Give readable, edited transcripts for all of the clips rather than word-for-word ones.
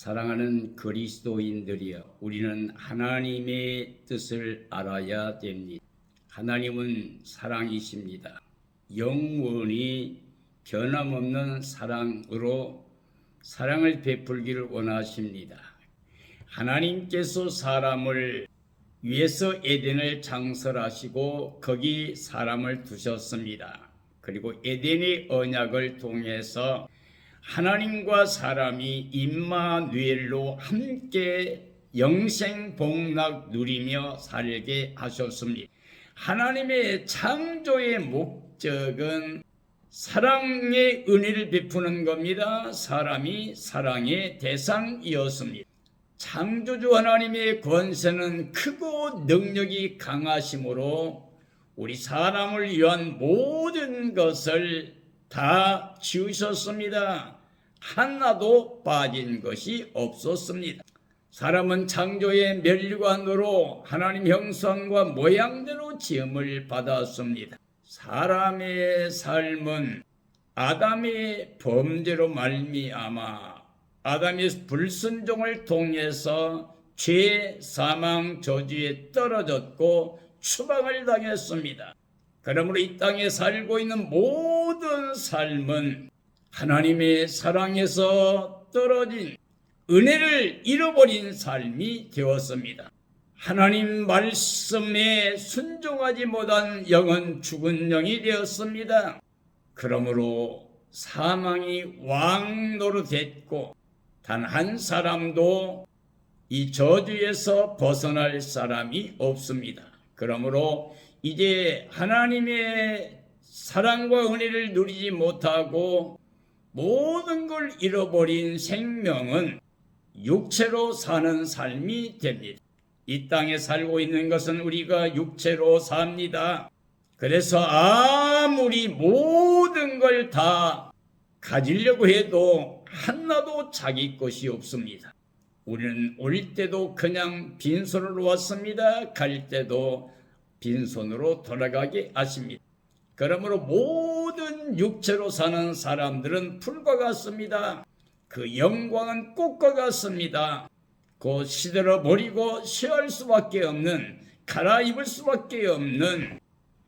사랑하는 그리스도인들이여, 우리는 하나님의 뜻을 알아야 됩니다. 하나님은 사랑이십니다. 영원히 변함없는 사랑으로 사랑을 베풀기를 원하십니다. 하나님께서 사람을 위해서 에덴을 창설하시고 거기 사람을 두셨습니다. 그리고 에덴의 언약을 통해서 하나님과 사람이 임마누엘로 함께 영생복락 누리며 살게 하셨습니다. 하나님의 창조의 목적은 사랑의 은혜를 베푸는 겁니다. 사람이 사랑의 대상이었습니다. 창조주 하나님의 권세는 크고 능력이 강하심으로 우리 사람을 위한 모든 것을 다 지으셨습니다. 하나도 빠진 것이 없었습니다. 사람은 창조의 면류관으로 하나님 형상과 모양대로 지음을 받았습니다. 사람의 삶은 아담의 범죄로 말미암아 아담의 불순종을 통해서 죄, 사망, 저주에 떨어졌고 추방을 당했습니다. 그러므로 이 땅에 살고 있는 모든 삶은 하나님의 사랑에서 떨어진 은혜를 잃어버린 삶이 되었습니다. 하나님 말씀에 순종하지 못한 영은 죽은 영이 되었습니다. 그러므로 사망이 왕노릇했고 단 한 사람도 이 저주에서 벗어날 사람이 없습니다. 그러므로 이제 하나님의 사랑과 은혜를 누리지 못하고 모든 걸 잃어버린 생명은 육체로 사는 삶이 됩니다. 이 땅에 살고 있는 것은 우리가 육체로 삽니다. 그래서 아무리 모든 걸 다 가지려고 해도 하나도 자기 것이 없습니다. 우리는 올 때도 그냥 빈손으로 왔습니다. 갈 때도 빈손으로 돌아가게 하십니다. 그러므로 모든 육체로 사는 사람들은 풀과 같습니다. 그 영광은 꽃과 같습니다. 곧 시들어 버리고 쉬할 수밖에 없는, 갈아입을 수밖에 없는,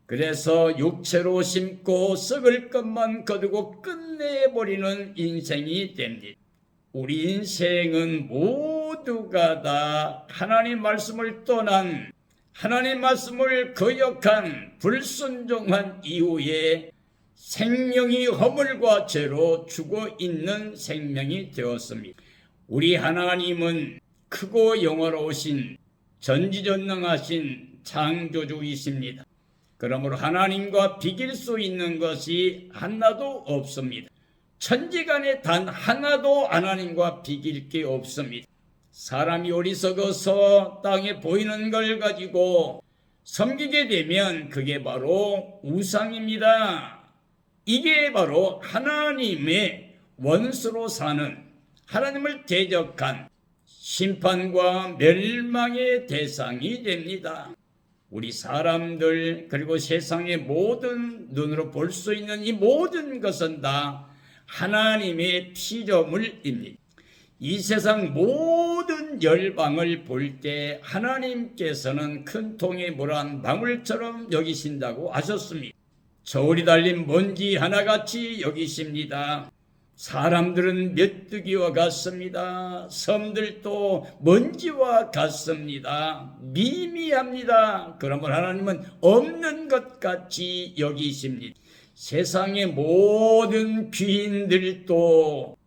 그래서 육체로 심고 썩을 것만 거두고 끝내버리는 인생이 됩니다. 우리 인생은 모두가 다 하나님 말씀을 떠난, 하나님 말씀을 거역한, 불순종한 이후에 생명이 허물과 죄로 죽어 있는 생명이 되었습니다. 우리 하나님은 크고 영화로우신 전지전능하신 창조주이십니다. 그러므로 하나님과 비길 수 있는 것이 하나도 없습니다. 천지간에 단 하나도 하나님과 비길 게 없습니다. 사람이 어리석어서 땅에 보이는 걸 가지고 섬기게 되면 그게 바로 우상입니다. 이게 바로 하나님의 원수로 사는, 하나님을 대적한 심판과 멸망의 대상이 됩니다. 우리 사람들 그리고 세상의 모든 눈으로 볼 수 있는 이 모든 것은 다 하나님의 피조물입니다. 이 세상 모든 열방을 볼 때 하나님께서는 큰 통에 물 한 방울처럼 여기신다고 하셨습니다. 저울이 달린 먼지 하나같이 여기십니다. 사람들은 메뚜기와 같습니다. 섬들도 먼지와 같습니다. 미미합니다. 그러면 하나님은 없는 것 같이 여기십니다. 세상의 모든 귀인들도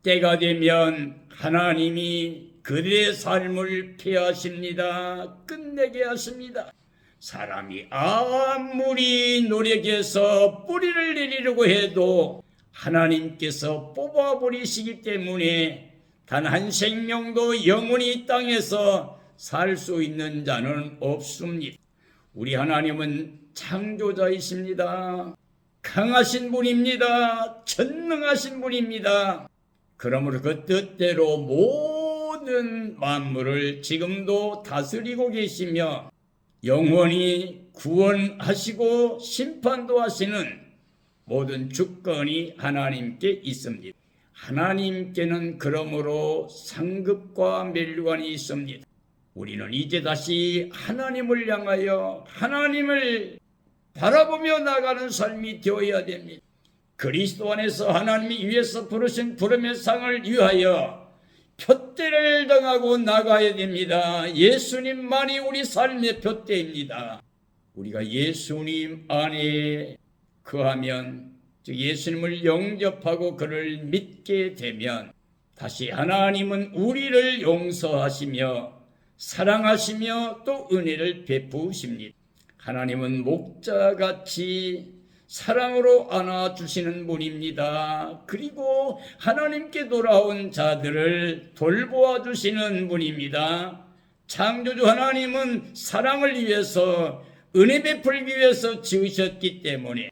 때가 되면 하나님이 그들의 삶을 폐하십니다. 끝내게 하십니다. 사람이 아무리 노력해서 뿌리를 내리려고 해도 하나님께서 뽑아버리시기 때문에 단 한 생명도 영원히 이 땅에서 살 수 있는 자는 없습니다. 우리 하나님은 창조자이십니다. 강하신 분입니다. 전능하신 분입니다. 그러므로 그 뜻대로 모든 만물을 지금도 다스리고 계시며 영원히 구원하시고 심판도 하시는 모든 주권이 하나님께 있습니다. 하나님께는 그러므로 상급과 멸관이 있습니다. 우리는 이제 다시 하나님을 향하여 하나님을 바라보며 나가는 삶이 되어야 됩니다. 그리스도 안에서 하나님이 위에서 부르신 부름의 상을 위하여 표대를 당하고 나가야 됩니다. 예수님만이 우리 삶의 표대입니다. 우리가 예수님 안에 거하면, 즉 예수님을 영접하고 그를 믿게 되면 다시 하나님은 우리를 용서하시며 사랑하시며 또 은혜를 베푸십니다. 하나님은 목자같이 사랑으로 안아주시는 분입니다. 그리고 하나님께 돌아온 자들을 돌보아 주시는 분입니다. 창조주 하나님은 사랑을 위해서, 은혜 베풀기 위해서 지으셨기 때문에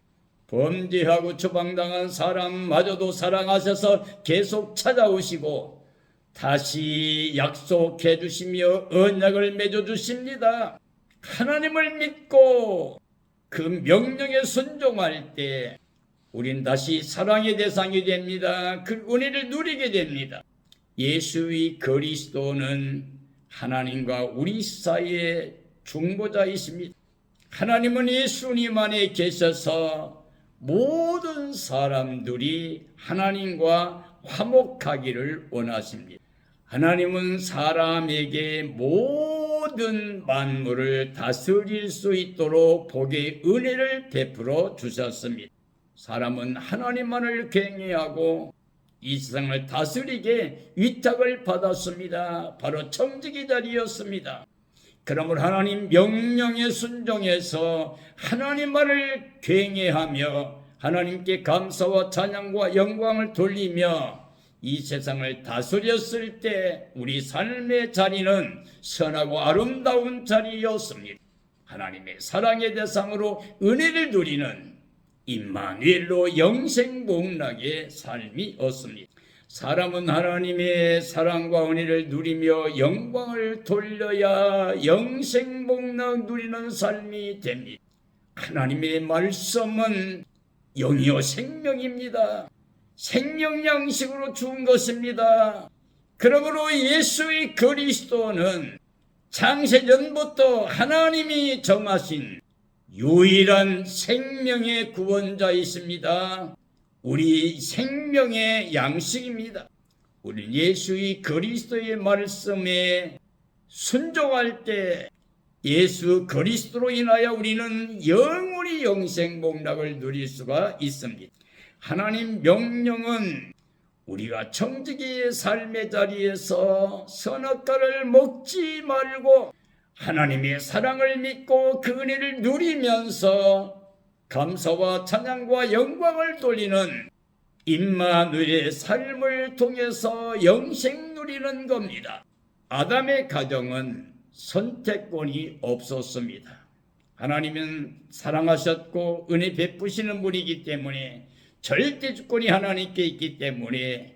범죄하고 처방당한 사람마저도 사랑하셔서 계속 찾아오시고 다시 약속해 주시며 언약을 맺어 주십니다. 하나님을 믿고 그 명령에 순종할 때 우린 다시 사랑의 대상이 됩니다. 그 은혜를 누리게 됩니다. 예수의 그리스도는 하나님과 우리 사이의 중보자이십니다. 하나님은 예수님 안에 계셔서 모든 사람들이 하나님과 화목하기를 원하십니다. 하나님은 사람에게 모든 만물을 다스릴 수 있도록 복의 은혜를 베풀어 주셨습니다. 사람은 하나님만을 경외하고 이 세상을 다스리게 위탁을 받았습니다. 바로 청지기 자리였습니다. 그러므로 하나님 명령에 순종해서 하나님만을 경외하며 하나님께 감사와 찬양과 영광을 돌리며 이 세상을 다스렸을 때 우리 삶의 자리는 선하고 아름다운 자리였습니다. 하나님의 사랑의 대상으로 은혜를 누리는 임마누엘로 영생복락의 삶이었습니다. 사람은 하나님의 사랑과 은혜를 누리며 영광을 돌려야 영생복락 누리는 삶이 됩니다. 하나님의 말씀은 영이요 생명입니다. 생명 양식으로 준 것입니다. 그러므로 예수의 그리스도는 창세전부터 하나님이 정하신 유일한 생명의 구원자이십니다. 우리 생명의 양식입니다. 우리 예수의 그리스도의 말씀에 순종할 때 예수 그리스도로 인하여 우리는 영원히 영생복락을 누릴 수가 있습니다. 하나님 명령은 우리가 청지기의 삶의 자리에서 선악과를 먹지 말고 하나님의 사랑을 믿고 그 은혜를 누리면서 감사와 찬양과 영광을 돌리는 임마누엘의 삶을 통해서 영생 누리는 겁니다. 아담의 가정은 선택권이 없었습니다. 하나님은 사랑하셨고 은혜 베푸시는 분이기 때문에 절대 주권이 하나님께 있기 때문에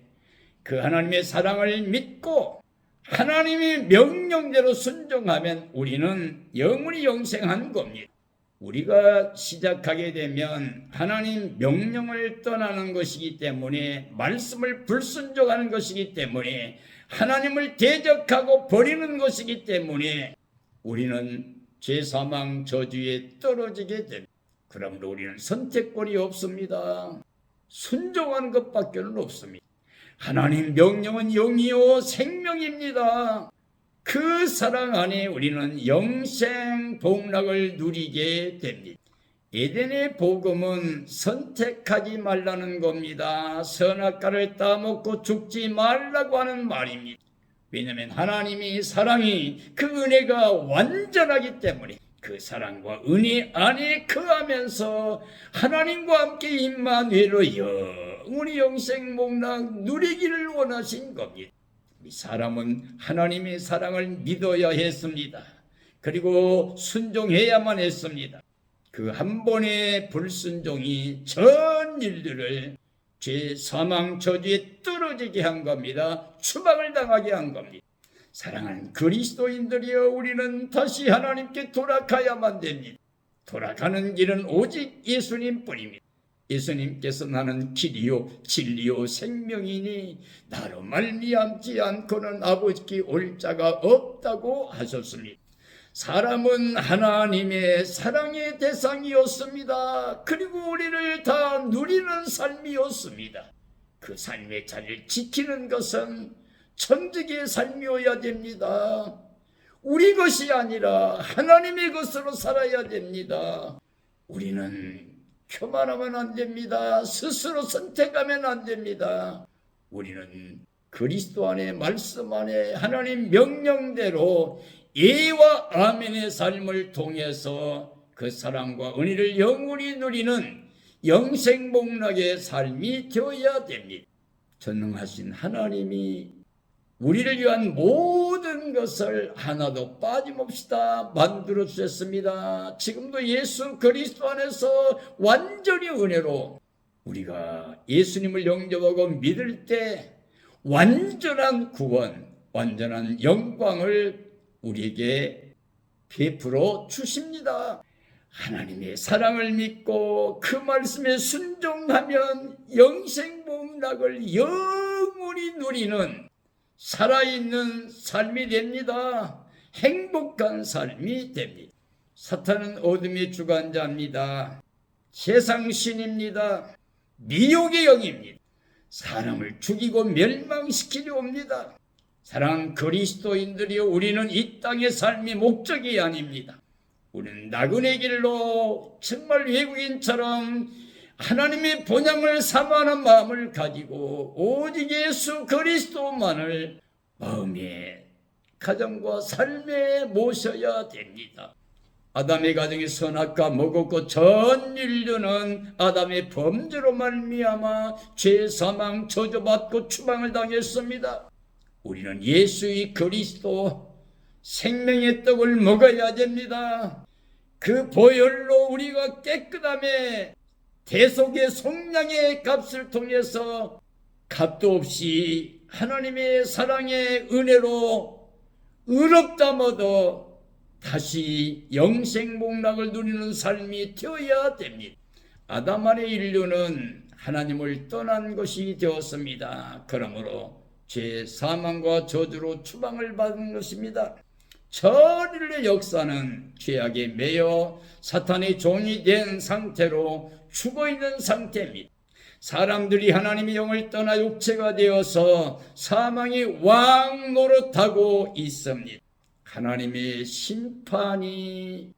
그 하나님의 사랑을 믿고 하나님의 명령대로 순종하면 우리는 영원히 영생하는 겁니다. 우리가 시작하게 되면 하나님 명령을 떠나는 것이기 때문에, 말씀을 불순종하는 것이기 때문에, 하나님을 대적하고 버리는 것이기 때문에 우리는 죄사망 저주에 떨어지게 됩니다. 그러므로 우리는 선택권이 없습니다. 순종하는 것밖에는 없습니다. 하나님 명령은 영이요 생명입니다. 그 사랑 안에 우리는 영생 복락을 누리게 됩니다. 에덴의 복음은 선택하지 말라는 겁니다. 선악과를 따먹고 죽지 말라고 하는 말입니다. 왜냐하면 하나님이 사랑이 그 은혜가 완전하기 때문에 그 사랑과 은혜 안에 거하면서 하나님과 함께 임마누엘로 영원히 영생 복락 누리기를 원하신 겁니다. 이 사람은 하나님의 사랑을 믿어야 했습니다. 그리고 순종해야만 했습니다. 그 한 번의 불순종이 전 인류를 죄, 사망, 저주에 떨어지게 한 겁니다. 추방을 당하게 한 겁니다. 사랑하는 그리스도인들이여, 우리는 다시 하나님께 돌아가야만 됩니다. 돌아가는 길은 오직 예수님뿐입니다. 예수님께서 나는 길이요 진리요 생명이니 나로 말미암지 않고는 아버지께 올 자가 없다고 하셨습니다. 사람은 하나님의 사랑의 대상이었습니다. 그리고 우리를 다 누리는 삶이었습니다. 그 삶의 자리를 지키는 것은 천직의 삶이어야 됩니다. 우리 것이 아니라 하나님의 것으로 살아야 됩니다. 우리는 교만하면 안 됩니다. 스스로 선택하면 안 됩니다. 우리는 그리스도 안에 말씀 안에 하나님 명령대로 예와 아멘의 삶을 통해서 그 사랑과 은혜를 영원히 누리는 영생복락의 삶이 되어야 됩니다. 전능하신 하나님이 우리를 위한 모든 것을 하나도 빠짐없이 다 만들어 주셨습니다. 지금도 예수 그리스도 안에서 완전히 은혜로 우리가 예수님을 영접하고 믿을 때 완전한 구원, 완전한 영광을 우리에게 베풀어 주십니다. 하나님의 사랑을 믿고 그 말씀에 순종하면 영생복락을 영원히 누리는 살아있는 삶이 됩니다. 행복한 삶이 됩니다. 사탄은 어둠의 주관자입니다. 세상신입니다. 미혹의 영입니다. 사람을 죽이고 멸망시키려 옵니다. 사랑하는 그리스도인들이여, 우리는 이 땅의 삶이 목적이 아닙니다. 우리는 나그네 길로 정말 외국인처럼 하나님의 본향을 사모하는 마음을 가지고 오직 예수 그리스도만을 마음의 가정과 삶에 모셔야 됩니다. 아담의 가정이 선악과 먹었고 전 인류는 아담의 범죄로 말미암아 죄, 사망, 저주받고 추방을 당했습니다. 우리는 예수의 그리스도 생명의 떡을 먹어야 됩니다. 그 보혈로 우리가 깨끗함에 대속의 속량의 값을 통해서 값도 없이 하나님의 사랑의 은혜로 의롭다 얻어 다시 영생복락을 누리는 삶이 되어야 됩니다. 아담 안의 인류는 하나님을 떠난 것이 되었습니다. 그러므로 죄, 사망과 저주로 추방을 받은 것입니다. 전 인류의 역사는 죄악에 매여 사탄의 종이 된 상태로 죽어있는 상태입니다. 사람들이 하나님의 영을 떠나 육체가 되어서 사망의 왕 노릇하고 있습니다. 하나님의 심판이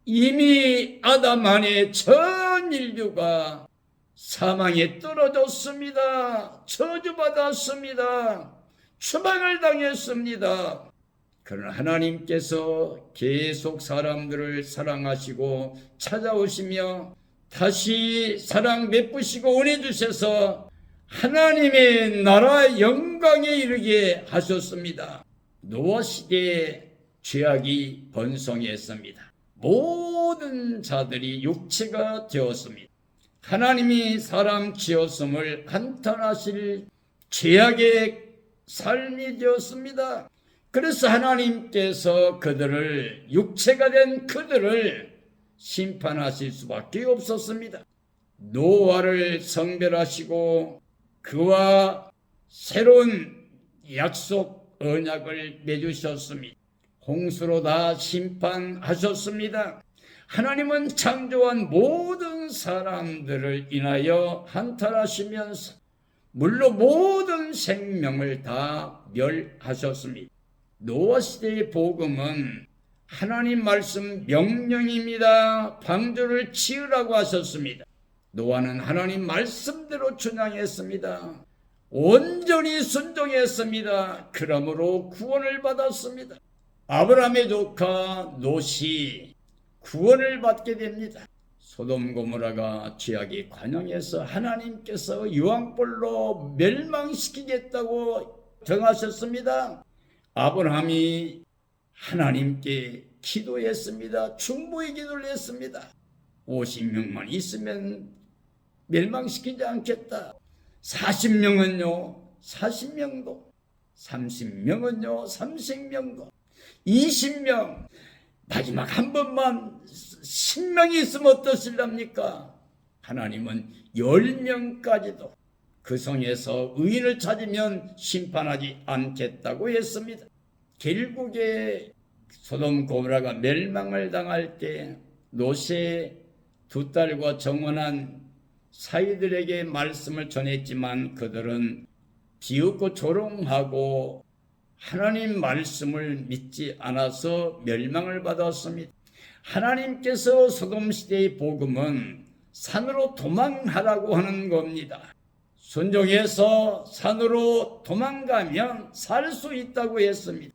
이미 아담 안에 전 인류가 사망에 떨어졌습니다. 저주받았습니다. 추방을 당했습니다. 그러나 하나님께서 계속 사람들을 사랑하시고 찾아오시며 다시 사랑 베푸시고 은혜 주셔서 하나님의 나라 영광에 이르게 하셨습니다. 노아 시대에 죄악이 번성했습니다. 모든 자들이 육체가 되었습니다. 하나님이 사람 지었음을 한탄하실 죄악의 삶이 되었습니다. 그래서 하나님께서 그들을, 육체가 된 그들을 심판하실 수밖에 없었습니다. 노아를 성별하시고 그와 새로운 약속 언약을 맺으셨습니다. 홍수로 다 심판하셨습니다. 하나님은 창조한 모든 사람들을 인하여 한탄하시면서 물로 모든 생명을 다 멸하셨습니다. 노아 시대의 복음은 하나님 말씀 명령입니다. 방주를 지으라고 하셨습니다. 노아는 하나님 말씀대로 준행했습니다. 온전히 순종했습니다. 그러므로 구원을 받았습니다. 아브라함의 조카 롯이 구원을 받게 됩니다. 소돔 고모라가 죄악에 관영해서 하나님께서 유황불로 멸망시키겠다고 정하셨습니다. 아브라함이 하나님께 기도했습니다. 중보의 기도를 했습니다. 50명만 있으면 멸망시키지 않겠다. 40명은요 40명도, 30명은요 30명도, 20명, 마지막 한 번만 10명이 있으면 어떠실랍니까? 하나님은 10명까지도 그 성에서 의인을 찾으면 심판하지 않겠다고 했습니다. 결국에 소돔 고모라가 멸망을 당할 때 롯의 두 딸과 정혼한 사위들에게 말씀을 전했지만 그들은 비웃고 조롱하고 하나님 말씀을 믿지 않아서 멸망을 받았습니다. 하나님께서 소돔 시대의 복음은 산으로 도망하라고 하는 겁니다. 순종해서 산으로 도망가면 살 수 있다고 했습니다.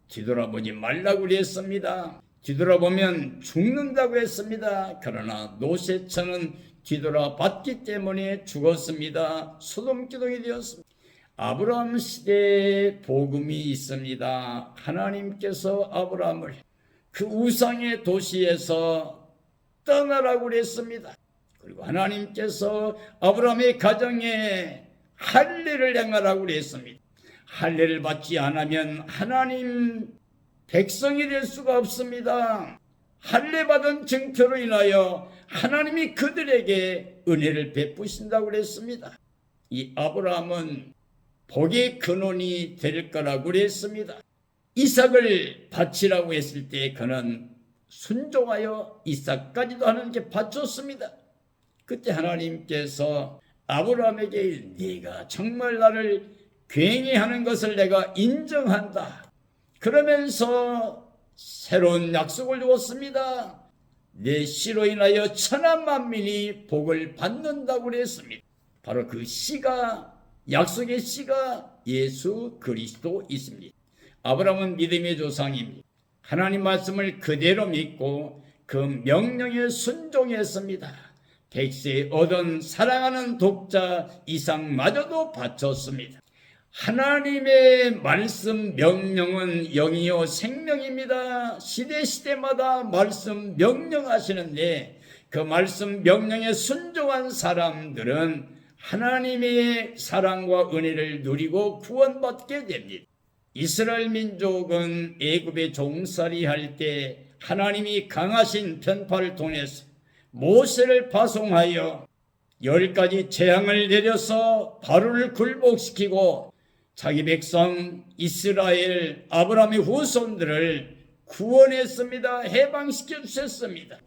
뒤돌아보지 말라고 그랬습니다. 뒤돌아보면 죽는다고 했습니다. 그러나 롯의 처는 뒤돌아봤기 때문에 죽었습니다. 소돔 기둥이 되었습니다. 아브라함 시대에 복음이 있습니다. 하나님께서 아브라함을 그 우상의 도시에서 떠나라고 그랬습니다. 그리고 하나님께서 아브라함의 가정에 할례를 행하라고 그랬습니다. 할례를 받지 않으면 하나님 백성이 될 수가 없습니다. 할례 받은 증표로 인하여 하나님이 그들에게 은혜를 베푸신다고 그랬습니다. 이 아브라함은 복의 근원이 될 거라고 그랬습니다. 이삭을 바치라고 했을 때 그는 순종하여 이삭까지도 하나님께 바쳤습니다. 그때 하나님께서 아브라함에게 네가 정말 나를 굉해하는 것을 내가 인정한다. 그러면서 새로운 약속을 주었습니다. 내 씨로 인하여 천하 만민이 복을 받는다고 그랬습니다. 바로 그 씨가 약속의 씨가 예수 그리스도이십니다. 아브라함은 믿음의 조상입니다. 하나님 말씀을 그대로 믿고 그 명령에 순종했습니다. 백세 얻은 사랑하는 독자 이삭마저도 바쳤습니다. 하나님의 말씀 명령은 영이요 생명입니다. 시대마다 말씀 명령하시는데 그 말씀 명령에 순종한 사람들은 하나님의 사랑과 은혜를 누리고 구원받게 됩니다. 이스라엘 민족은 애굽에 종살이 할 때 하나님이 강하신 편파를 통해서 모세를 파송하여 10가지 재앙을 내려서 바로를 굴복시키고 자기 백성 이스라엘 아브라함의 후손들을 구원했습니다. 해방시켜 주셨습니다.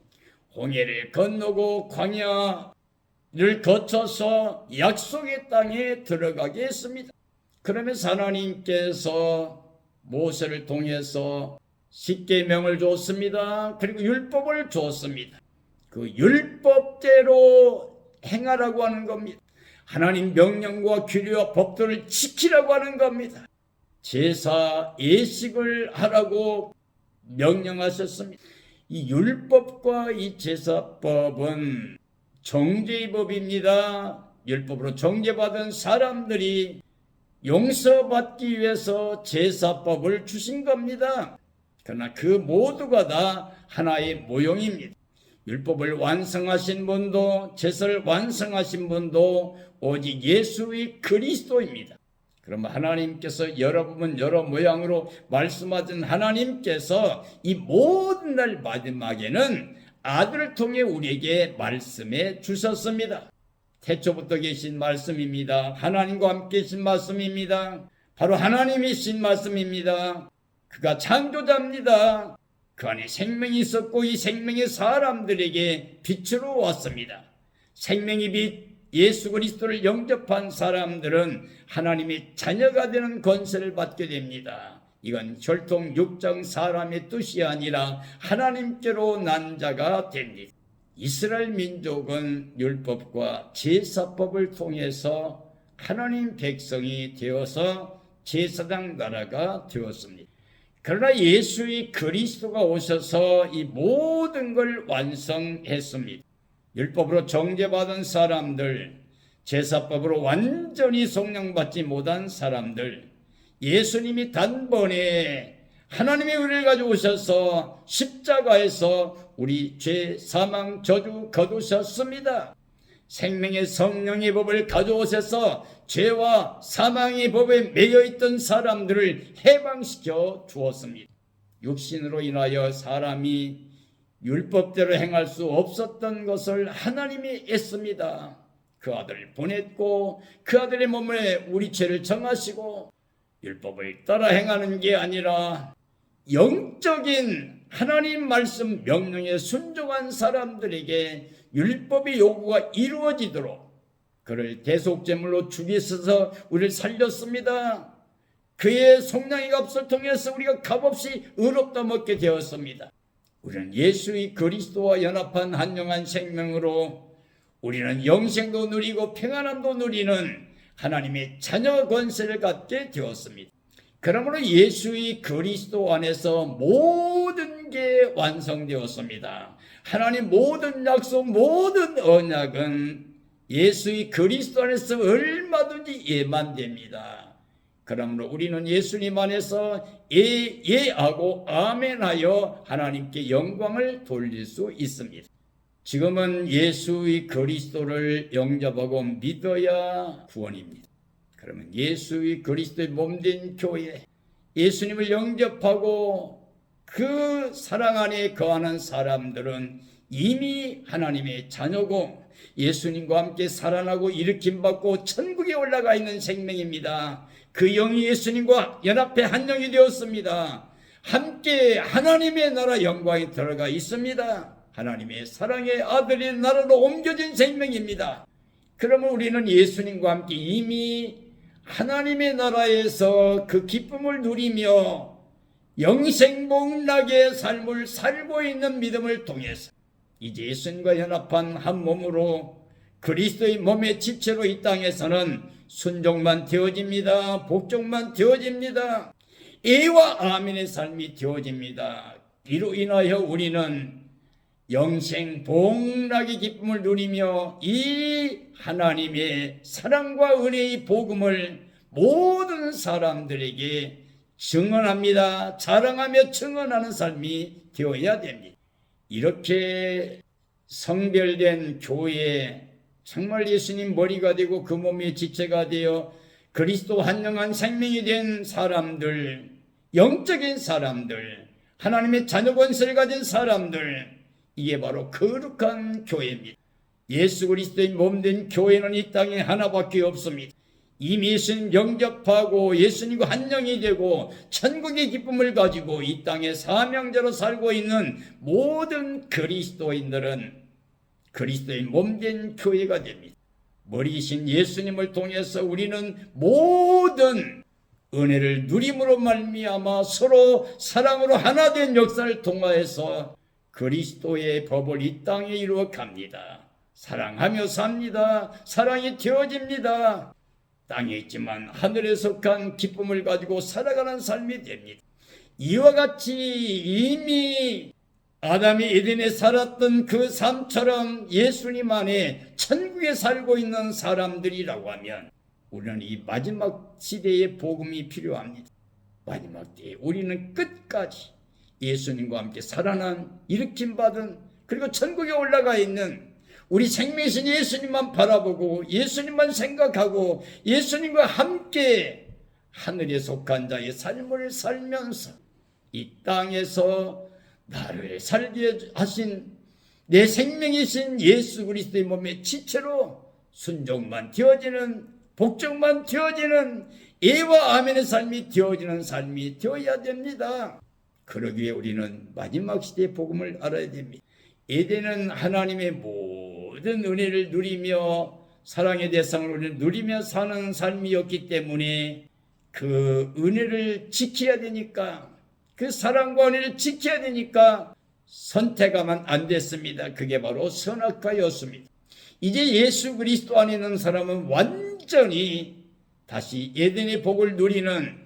홍해를 건너고 광야를 거쳐서 약속의 땅에 들어가게 했습니다. 그러면서 하나님께서 모세를 통해서 십계명을 줬습니다. 그리고 율법을 줬습니다. 그 율법대로 행하라고 하는 겁니다. 하나님 명령과 규례와 법도를 지키라고 하는 겁니다. 제사 예식을 하라고 명령하셨습니다. 이 율법과 이 제사법은 정죄의 법입니다. 율법으로 정죄받은 사람들이 용서받기 위해서 제사법을 주신 겁니다. 그러나 그 모두가 다 하나의 모형입니다. 율법을 완성하신 분도 제사를 완성하신 분도 오직 예수의 그리스도입니다. 그러면 하나님께서 여러 부분 여러 모양으로 말씀하신 하나님께서 이 모든 날 마지막에는 아들을 통해 우리에게 말씀해 주셨습니다. 태초부터 계신 말씀입니다. 하나님과 함께 계신 말씀입니다. 바로 하나님이신 말씀입니다. 그가 창조자입니다. 그 안에 생명이 있었고 이 생명이 사람들에게 빛으로 왔습니다. 생명의 빛 예수 그리스도를 영접한 사람들은 하나님의 자녀가 되는 권세를 받게 됩니다. 이건 혈통 육정 사람의 뜻이 아니라 하나님께로 난 자가 됩니다. 이스라엘 민족은 율법과 제사법을 통해서 하나님 백성이 되어서 제사장 나라가 되었습니다. 그러나 예수의 그리스도가 오셔서 이 모든 걸 완성했습니다. 율법으로 정죄받은 사람들, 제사법으로 완전히 속량받지 못한 사람들, 예수님이 단번에 하나님의 은혜를 가지고 오셔서 십자가에서 우리 죄, 사망, 저주 거두셨습니다. 생명의 성령의 법을 가져오셔서 죄와 사망의 법에 매여있던 사람들을 해방시켜 주었습니다. 육신으로 인하여 사람이 율법대로 행할 수 없었던 것을 하나님이 애씁니다. 그 아들을 보냈고 그 아들의 몸에 우리 죄를 정하시고 율법을 따라 행하는 게 아니라 영적인 하나님 말씀 명령에 순종한 사람들에게 율법의 요구가 이루어지도록 그를 대속제물로 죽이셔서 우리를 살렸습니다. 그의 속량의 값을 통해서 우리가 값없이 의롭다 먹게 되었습니다. 우리는 예수의 그리스도와 연합한 한영한 생명으로 우리는 영생도 누리고 평안함도 누리는 하나님의 자녀 권세를 갖게 되었습니다. 그러므로 예수의 그리스도 안에서 모든 게 완성되었습니다. 하나님 모든 약속, 모든 언약은 예수의 그리스도 안에서 얼마든지 예만됩니다. 그러므로 우리는 예수님 안에서 예하고 아멘하여 하나님께 영광을 돌릴 수 있습니다. 지금은 예수의 그리스도를 영접하고 믿어야 구원입니다. 그러면 예수의 그리스도의 몸된 교회, 예수님을 영접하고 그 사랑 안에 거하는 사람들은 이미 하나님의 자녀고 예수님과 함께 살아나고 일으킴받고 천국에 올라가 있는 생명입니다. 그 영이 예수님과 연합해 한 영이 되었습니다. 함께 하나님의 나라 영광에 들어가 있습니다. 하나님의 사랑의 아들의 나라로 옮겨진 생명입니다. 그러면 우리는 예수님과 함께 이미 하나님의 나라에서 그 기쁨을 누리며 영생복락의 삶을 살고 있는 믿음을 통해서 이제 예수님과 연합한 한 몸으로 그리스도의 몸의 지체로 이 땅에서는 순종만 되어집니다. 복종만 되어집니다. 예와 아멘의 삶이 되어집니다. 이로 인하여 우리는 영생 복락의 기쁨을 누리며 이 하나님의 사랑과 은혜의 복음을 모든 사람들에게 증언합니다. 자랑하며 증언하는 삶이 되어야 됩니다. 이렇게 성별된 교회에 정말 예수님 머리가 되고 그 몸의 지체가 되어 그리스도 한영한 생명이 된 사람들, 영적인 사람들, 하나님의 자녀 권세를 가진 사람들, 이게 바로 거룩한 교회입니다. 예수 그리스도의 몸된 교회는 이 땅에 하나밖에 없습니다. 이미 예수님 영접하고 예수님과 한영이 되고 천국의 기쁨을 가지고 이 땅에 사명자로 살고 있는 모든 그리스도인들은 그리스도의 몸된 교회가 됩니다. 머리이신 예수님을 통해서 우리는 모든 은혜를 누림으로 말미암아 서로 사랑으로 하나 된 역사를 통하여서 그리스도의 법을 이 땅에 이루어 갑니다. 사랑하며 삽니다. 사랑이 되어집니다. 땅에 있지만 하늘에 속한 기쁨을 가지고 살아가는 삶이 됩니다. 이와 같이 이미 아담이 에덴에 살았던 그 삶처럼 예수님 안에 천국에 살고 있는 사람들이라고 하면 우리는 이 마지막 시대의 복음이 필요합니다. 마지막 때에 우리는 끝까지 예수님과 함께 살아난 일으킴받은 그리고 천국에 올라가 있는 우리 생명이신 예수님만 바라보고 예수님만 생각하고 예수님과 함께 하늘에 속한 자의 삶을 살면서 이 땅에서 나를 살게 하신 내 생명이신 예수 그리스도의 몸의 지체로 순종만 되어지는 복종만 되어지는 예와 아멘의 삶이 되어지는 삶이 되어야 됩니다. 그러기 위해 우리는 마지막 시대의 복음을 알아야 됩니다. 에덴은 하나님의 모든 은혜를 누리며 사랑의 대상을 우리는 누리며 사는 삶이었기 때문에 그 은혜를 지켜야 되니까 그 사랑과 은혜를 지켜야 되니까 선택하면 안 됐습니다. 그게 바로 선악과였습니다. 이제 예수 그리스도 안에 있는 사람은 완전히 다시 에덴의 복을 누리는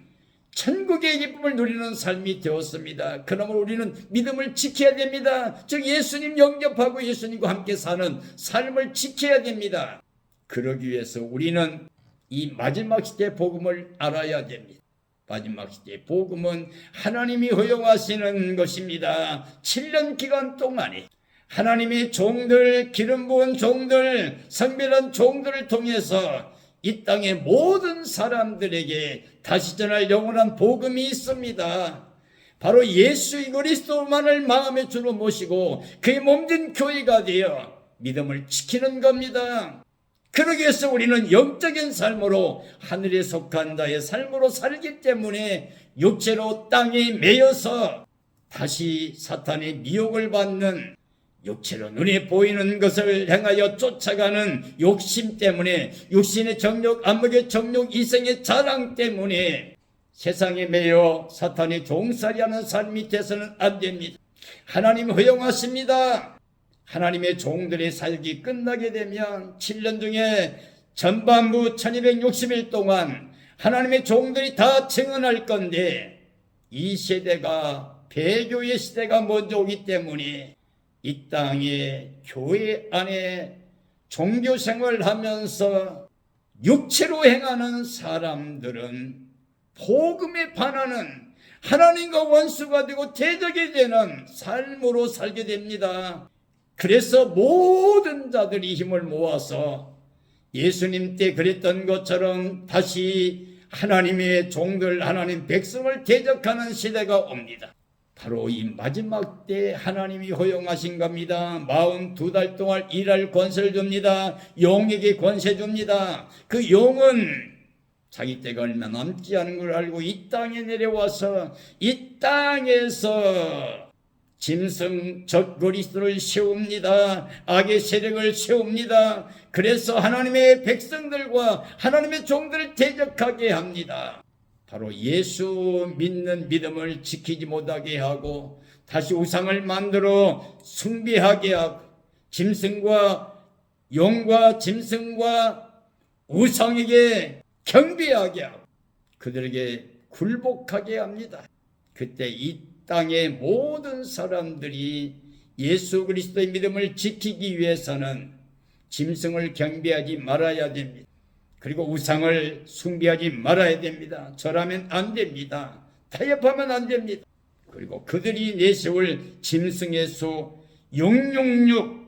천국의 기쁨을 누리는 삶이 되었습니다. 그러므로 우리는 믿음을 지켜야 됩니다. 즉 예수님 영접하고 예수님과 함께 사는 삶을 지켜야 됩니다. 그러기 위해서 우리는 이 마지막 시대의 복음을 알아야 됩니다. 마지막 시대의 복음은 하나님이 허용하시는 것입니다. 7년 기간 동안에 하나님의 종들, 기름 부은 종들, 성별한 종들을 통해서 이 땅의 모든 사람들에게 다시 전할 영원한 복음이 있습니다. 바로 예수 그리스도만을 마음의 주로 모시고 그의 몸된 교회가 되어 믿음을 지키는 겁니다. 그러기 위해서 우리는 영적인 삶으로 하늘에 속한 자의 삶으로 살기 때문에 육체로 땅에 매여서 다시 사탄의 미혹을 받는, 육체로 눈에 보이는 것을 향하여 쫓아가는 욕심 때문에, 육신의 정욕, 안목의 정욕, 이생의 자랑 때문에 세상에 매여 사탄의 종살이하는 삶이 돼서는 안 됩니다. 하나님 허용하십니다. 하나님의 종들의 살기 끝나게 되면 7년 중에 전반부 1260일 동안 하나님의 종들이 다 증언할 건데, 이 세대가 배교의 시대가 먼저 오기 때문에 이 땅에 교회 안에 종교 생활하면서 육체로 행하는 사람들은 복음에 반하는, 하나님과 원수가 되고 대적이 되는 삶으로 살게 됩니다. 그래서 모든 자들이 힘을 모아서 예수님 때 그랬던 것처럼 다시 하나님의 종들, 하나님 백성을 대적하는 시대가 옵니다. 바로 이 마지막 때 하나님이 허용하신 겁니다. 42달 동안 일할 권세를 줍니다. 용에게 권세 줍니다. 그 용은 자기 때가 얼마 남지 않은 걸 알고 이 땅에 내려와서 이 땅에서 짐승 적그리스도를 세웁니다. 악의 세력을 세웁니다. 그래서 하나님의 백성들과 하나님의 종들을 대적하게 합니다. 바로 예수 믿는 믿음을 지키지 못하게 하고 다시 우상을 만들어 숭배하게 하고 짐승과 용과 짐승과 우상에게 경배하게 하고 그들에게 굴복하게 합니다. 그때 이 땅의 모든 사람들이 예수 그리스도의 믿음을 지키기 위해서는 짐승을 경배하지 말아야 됩니다. 그리고 우상을 숭배하지 말아야 됩니다. 절하면 안 됩니다. 타협하면 안 됩니다. 그리고 그들이 내세울 짐승의 수 666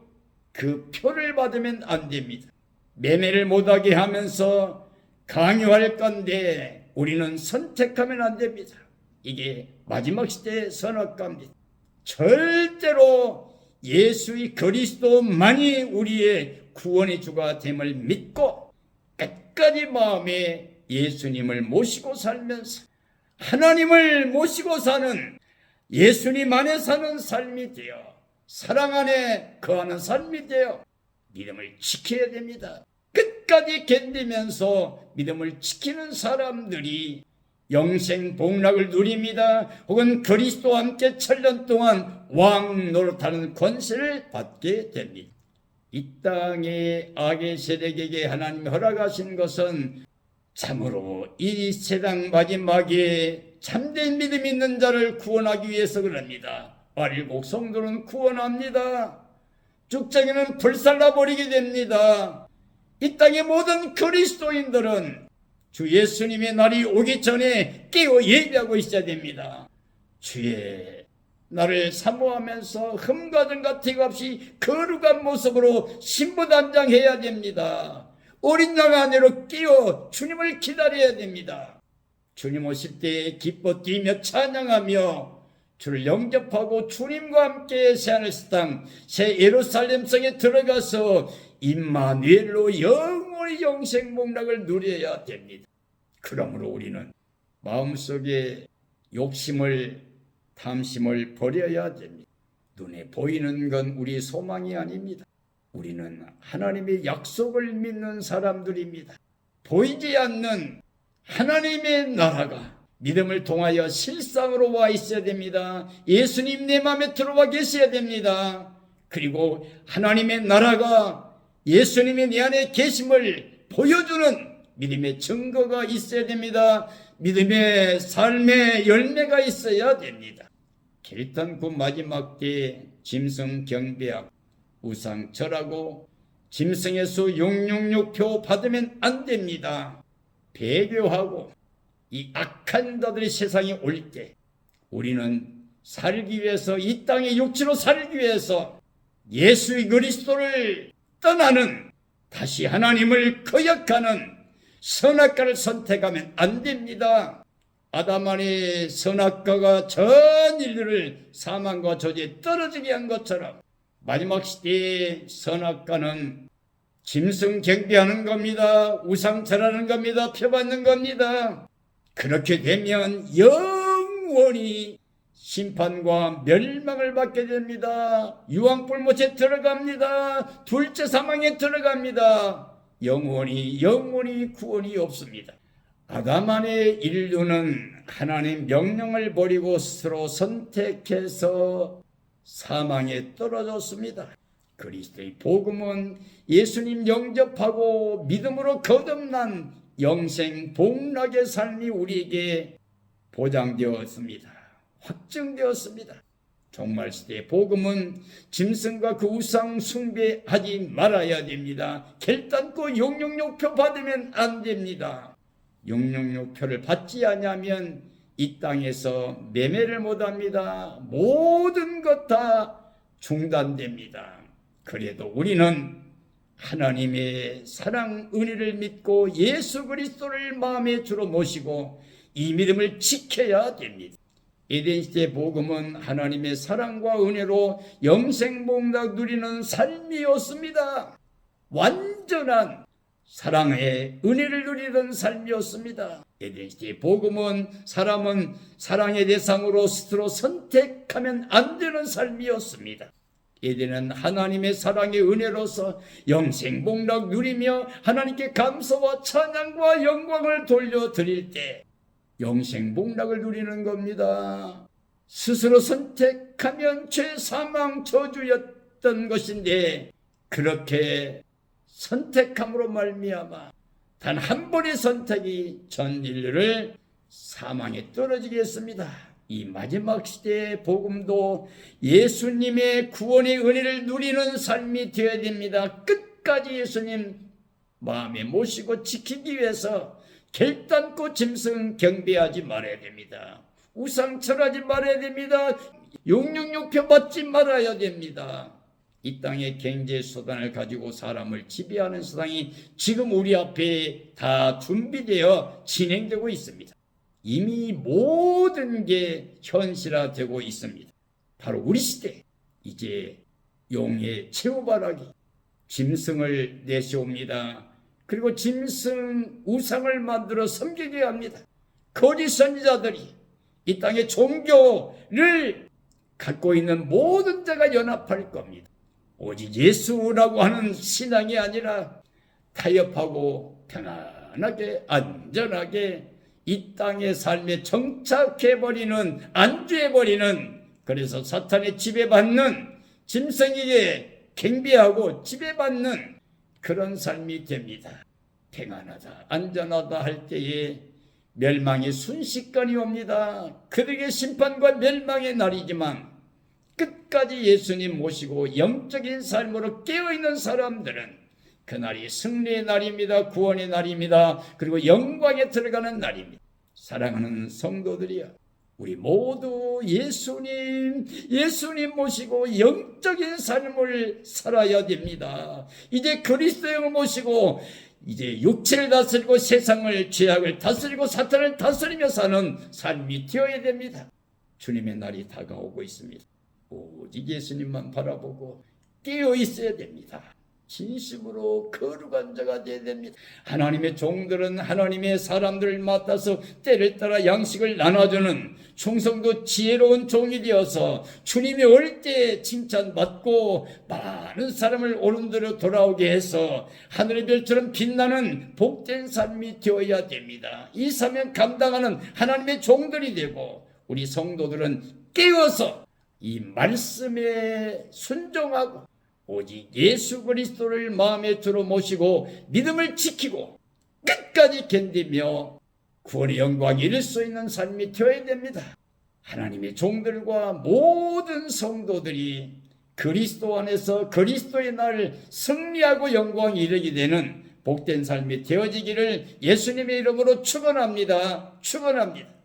그 표를 받으면 안 됩니다. 매매를 못하게 하면서 강요할 건데 우리는 선택하면 안 됩니다. 이게 마지막 시대의 선악과입니다. 절대로 예수의 그리스도만이 우리의 구원의 주가 됨을 믿고 끝까지 마음에 예수님을 모시고 살면서 하나님을 모시고 사는, 예수님 안에 사는 삶이 되어 사랑 안에 거하는 삶이 되어 믿음을 지켜야 됩니다. 끝까지 견디면서 믿음을 지키는 사람들이 영생 복락을 누립니다. 혹은 그리스도와 함께 7년 동안 왕 노릇하는 권세를 받게 됩니다. 이 땅의 악의 세력에게 하나님이 허락하신 것은 참으로 이 세상 마지막에 참된 믿음 있는 자를 구원하기 위해서 그럽니다. 말일곡 성도는 구원합니다. 죽정에는 불살라버리게 됩니다. 이 땅의 모든 그리스도인들은 주 예수님의 날이 오기 전에 깨어 예비하고 있어야 됩니다. 주의 나를 사모하면서 흠과정과 티가 없이 거룩한 모습으로 신부단장해야 됩니다. 어린 양 안으로 끼어 주님을 기다려야 됩니다. 주님 오실 때 기뻐 뛰며 찬양하며 주를 영접하고 주님과 함께 새하늘의 땅 새 예루살렘 성에 들어가서 임마누엘로 영원히 영생 복락을 누려야 됩니다. 그러므로 우리는 마음속에 욕심을, 탐심을 버려야 됩니다. 눈에 보이는 건 우리 소망이 아닙니다. 우리는 하나님의 약속을 믿는 사람들입니다. 보이지 않는 하나님의 나라가 믿음을 통하여 실상으로 와 있어야 됩니다. 예수님 내 마음에 들어와 계셔야 됩니다. 그리고 하나님의 나라가 예수님이 내 안에 계심을 보여주는 믿음의 증거가 있어야 됩니다. 믿음의 삶의 열매가 있어야 됩니다. 결단코 마지막 때에 짐승 경배하고 우상 절하고 짐승의 수 666표 받으면 안 됩니다. 배교하고 이 악한 자들이 세상에 올 때 우리는 살기 위해서, 이 땅의 육체로 살기 위해서 예수의 그리스도를 떠나는, 다시 하나님을 거역하는 선악과를 선택하면 안 됩니다. 아담 안의 선악과가 전 인류를 사망과 저주에 떨어지게 한 것처럼 마지막 시대의 선악과는 짐승 경배하는 겁니다. 우상 절하는 겁니다. 표받는 겁니다. 그렇게 되면 영원히 심판과 멸망을 받게 됩니다. 유황불못에 들어갑니다. 둘째 사망에 들어갑니다. 영원히 구원이 없습니다. 아담 안의 인류는 하나님 명령을 버리고 스스로 선택해서 사망에 떨어졌습니다. 그리스도의 복음은 예수님 영접하고 믿음으로 거듭난 영생 복락의 삶이 우리에게 보장되었습니다. 확정되었습니다. 종말시대의 복음은 짐승과 그 우상 숭배하지 말아야 됩니다. 결단코 용용욕표 받으면 안 됩니다. 용용욕표를 받지 않으면 이 땅에서 매매를 못합니다. 모든 것 다 중단됩니다. 그래도 우리는 하나님의 사랑 은혜를 믿고 예수 그리스도를 마음의 주로 모시고 이 믿음을 지켜야 됩니다. 에덴시대 복음은 하나님의 사랑과 은혜로 영생복락 누리는 삶이었습니다. 완전한 사랑의 은혜를 누리던 삶이었습니다. 에덴시대의 복음은 사람은 사랑의 대상으로 스스로 선택하면 안 되는 삶이었습니다. 에덴은 하나님의 사랑의 은혜로서 영생복락 누리며 하나님께 감사와 찬양과 영광을 돌려드릴 때 영생복락을 누리는 겁니다. 스스로 선택하면 죄, 사망, 저주였던 것인데 그렇게 선택함으로 말미암아 단 한 번의 선택이 전 인류를 사망에 떨어지게 했습니다. 이 마지막 시대의 복음도 예수님의 구원의 은혜를 누리는 삶이 되어야 됩니다. 끝까지 예수님 마음에 모시고 지키기 위해서 결단코 짐승 경배하지 말아야 됩니다. 우상 절하지 말아야 됩니다. 용용욕표 받지 말아야 됩니다. 이 땅의 경제 수단을 가지고 사람을 지배하는 세상이 지금 우리 앞에 다 준비되어 진행되고 있습니다. 이미 모든 게 현실화되고 있습니다. 바로 우리 시대 이제 용의 최후바라기 짐승을 내세웁니다. 그리고 짐승 우상을 만들어 섬기게 합니다. 거짓 선지자들이 이 땅의 종교를 갖고 있는 모든 자가 연합할 겁니다. 오직 예수라고 하는 신앙이 아니라 타협하고 편안하게 안전하게 이 땅의 삶에 정착해버리는 안주해버리는 그래서 사탄의 지배받는 짐승에게 경배하고 지배받는 그런 삶이 됩니다. 평안하다 안전하다 할 때에 멸망의 순식간이 옵니다. 그들에게 심판과 멸망의 날이지만 끝까지 예수님 모시고 영적인 삶으로 깨어있는 사람들은 그날이 승리의 날입니다. 구원의 날입니다. 그리고 영광에 들어가는 날입니다. 사랑하는 성도들이여, 우리 모두 예수님 모시고 영적인 삶을 살아야 됩니다. 이제 그리스도를 모시고 이제 육체를 다스리고 세상을 죄악을 다스리고 사탄을 다스리며 사는 삶이 되어야 됩니다. 주님의 날이 다가오고 있습니다. 오직 예수님만 바라보고 깨어 있어야 됩니다. 진심으로 거룩한 자가 되어야 됩니다. 하나님의 종들은 하나님의 사람들을 맡아서 때를 따라 양식을 나눠주는 충성도 지혜로운 종이 되어서 주님이 올 때 칭찬받고 많은 사람을 오른대로 돌아오게 해서 하늘의 별처럼 빛나는 복된 삶이 되어야 됩니다. 이 사명 감당하는 하나님의 종들이 되고 우리 성도들은 깨어서 이 말씀에 순종하고 오직 예수 그리스도를 마음에 들어 모시고 믿음을 지키고 끝까지 견디며 구원의 영광에 이를 수 있는 삶이 되어야 됩니다. 하나님의 종들과 모든 성도들이 그리스도 안에서 그리스도의 날을 승리하고 영광에 이르게 되는 복된 삶이 되어지기를 예수님의 이름으로 축원합니다. 축원합니다.